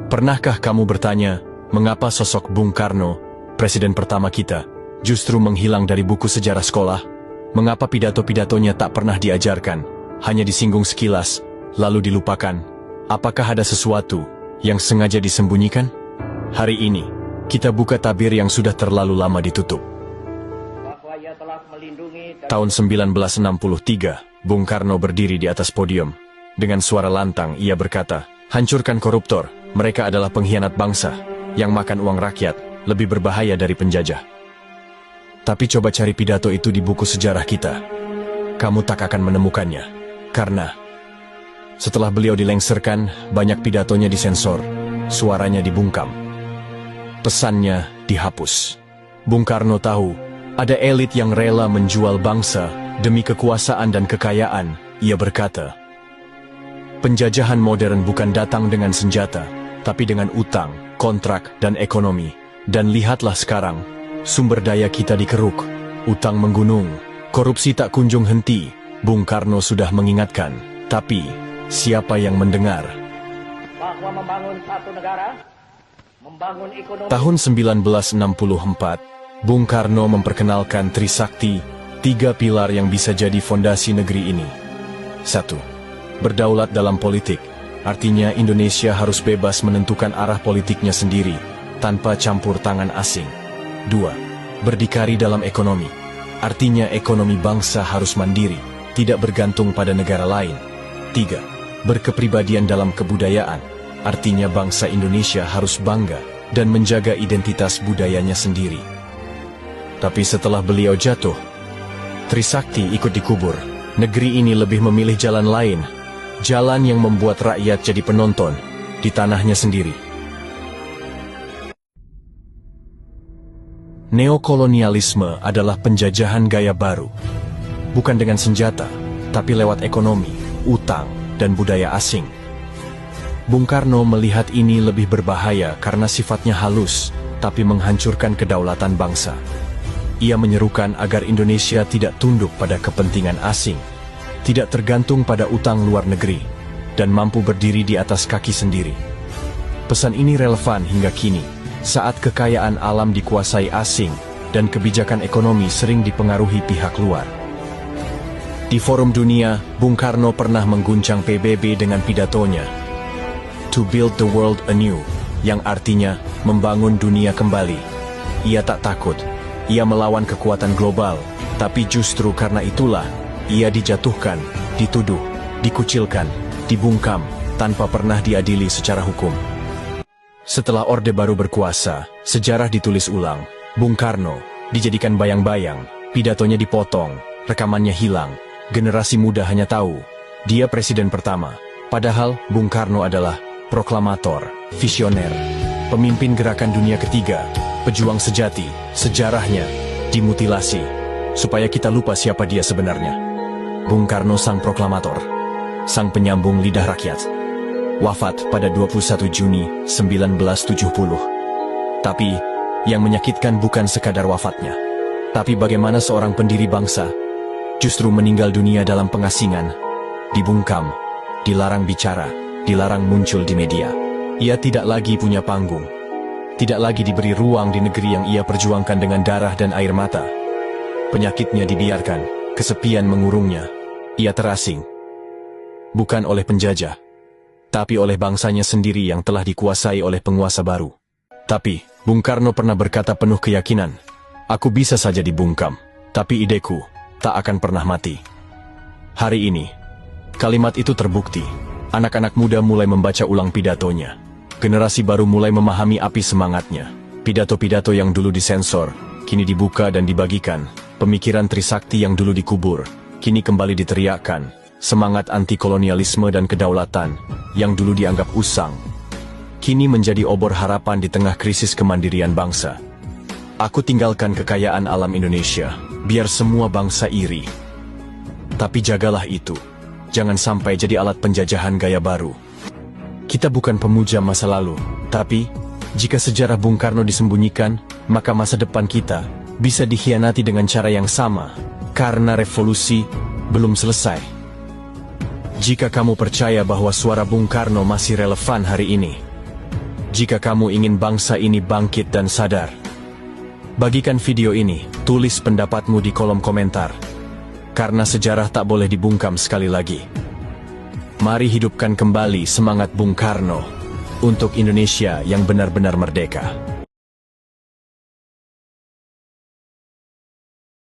Pernahkah kamu bertanya, mengapa sosok Bung Karno, presiden pertama kita, justru menghilang dari buku sejarah sekolah? Mengapa pidato-pidatonya tak pernah diajarkan, hanya disinggung sekilas, lalu dilupakan? Apakah ada sesuatu yang sengaja disembunyikan? Hari ini, kita buka tabir yang sudah terlalu lama ditutup. Tahun 1963, Bung Karno berdiri di atas podium. Dengan suara lantang, ia berkata, "Hancurkan koruptor, mereka adalah pengkhianat bangsa, yang makan uang rakyat, lebih berbahaya dari penjajah." Tapi coba cari pidato itu di buku sejarah kita. Kamu tak akan menemukannya. Karena setelah beliau dilengsarkan, banyak pidatonya disensor, suaranya dibungkam, pesannya dihapus. Bung Karno tahu, ada elit yang rela menjual bangsa demi kekuasaan dan kekayaan. Ia berkata, "Penjajahan modern bukan datang dengan senjata, tapi dengan utang, kontrak, dan ekonomi. Dan lihatlah sekarang, sumber daya kita dikeruk, utang menggunung, korupsi tak kunjung henti." Bung Karno sudah mengingatkan, tapi siapa yang mendengar? Bahwa membangun satu negara, membangun ekonomi. Tahun 1964, Bung Karno memperkenalkan Trisakti, 3 pilar yang bisa jadi fondasi negeri ini. 1. Berdaulat dalam politik, artinya Indonesia harus bebas menentukan arah politiknya sendiri, tanpa campur tangan asing. 2. Berdikari dalam ekonomi, artinya ekonomi bangsa harus mandiri, tidak bergantung pada negara lain. 3. Berkepribadian dalam kebudayaan, artinya bangsa Indonesia harus bangga dan menjaga identitas budayanya sendiri. Tapi setelah beliau jatuh, Trisakti ikut dikubur. Negeri ini lebih memilih jalan lain, jalan yang membuat rakyat jadi penonton di tanahnya sendiri. Neokolonialisme adalah penjajahan gaya baru, bukan dengan senjata, tapi lewat ekonomi, utang, dan budaya asing. Bung Karno melihat ini lebih berbahaya karena sifatnya halus, tapi menghancurkan kedaulatan bangsa. Ia menyerukan agar Indonesia tidak tunduk pada kepentingan asing, tidak tergantung pada utang luar negeri, dan mampu berdiri di atas kaki sendiri. Pesan ini relevan hingga kini, saat kekayaan alam dikuasai asing, dan kebijakan ekonomi sering dipengaruhi pihak luar. Di forum dunia, Bung Karno pernah mengguncang PBB dengan pidatonya, "To build the world anew", yang artinya membangun dunia kembali. Ia tak takut, ia melawan kekuatan global, tapi justru karena itulah, ia dijatuhkan, dituduh, dikucilkan, dibungkam, tanpa pernah diadili secara hukum. Setelah Orde Baru berkuasa, sejarah ditulis ulang. Bung Karno dijadikan bayang-bayang, pidatonya dipotong, rekamannya hilang. Generasi muda hanya tahu, dia presiden pertama. Padahal, Bung Karno adalah proklamator, visioner, pemimpin gerakan dunia ketiga, pejuang sejati. Sejarahnya dimutilasi, supaya kita lupa siapa dia sebenarnya. Bung Karno sang proklamator, sang penyambung lidah rakyat. Wafat pada 21 Juni 1970. Tapi, yang menyakitkan bukan sekadar wafatnya, tapi bagaimana seorang pendiri bangsa justru meninggal dunia dalam pengasingan, dibungkam, dilarang bicara, dilarang muncul di media. Ia tidak lagi punya panggung, tidak lagi diberi ruang di negeri yang ia perjuangkan dengan darah dan air mata. Penyakitnya dibiarkan, kesepian mengurungnya. Ia terasing, bukan oleh penjajah, tapi oleh bangsanya sendiri yang telah dikuasai oleh penguasa baru. Tapi, Bung Karno pernah berkata penuh keyakinan, "Aku bisa saja dibungkam, tapi ideku tak akan pernah mati." Hari ini, kalimat itu terbukti. Anak-anak muda mulai membaca ulang pidatonya. Generasi baru mulai memahami api semangatnya. Pidato-pidato yang dulu disensor, kini dibuka dan dibagikan. Pemikiran Trisakti yang dulu dikubur, kini kembali diteriakkan. Semangat anti-kolonialisme dan kedaulatan, yang dulu dianggap usang, kini menjadi obor harapan di tengah krisis kemandirian bangsa. "Aku tinggalkan kekayaan alam Indonesia, biar semua bangsa iri. Tapi jagalah itu, jangan sampai jadi alat penjajahan gaya baru." Kita bukan pemuja masa lalu, tapi jika sejarah Bung Karno disembunyikan, maka masa depan kita bisa dikhianati dengan cara yang sama, karena revolusi belum selesai. Jika kamu percaya bahwa suara Bung Karno masih relevan hari ini, Jika kamu ingin bangsa ini bangkit dan sadar, bagikan video ini, tulis pendapatmu di kolom komentar. Karena sejarah tak boleh dibungkam sekali lagi. Mari hidupkan kembali semangat Bung Karno untuk Indonesia yang benar-benar merdeka.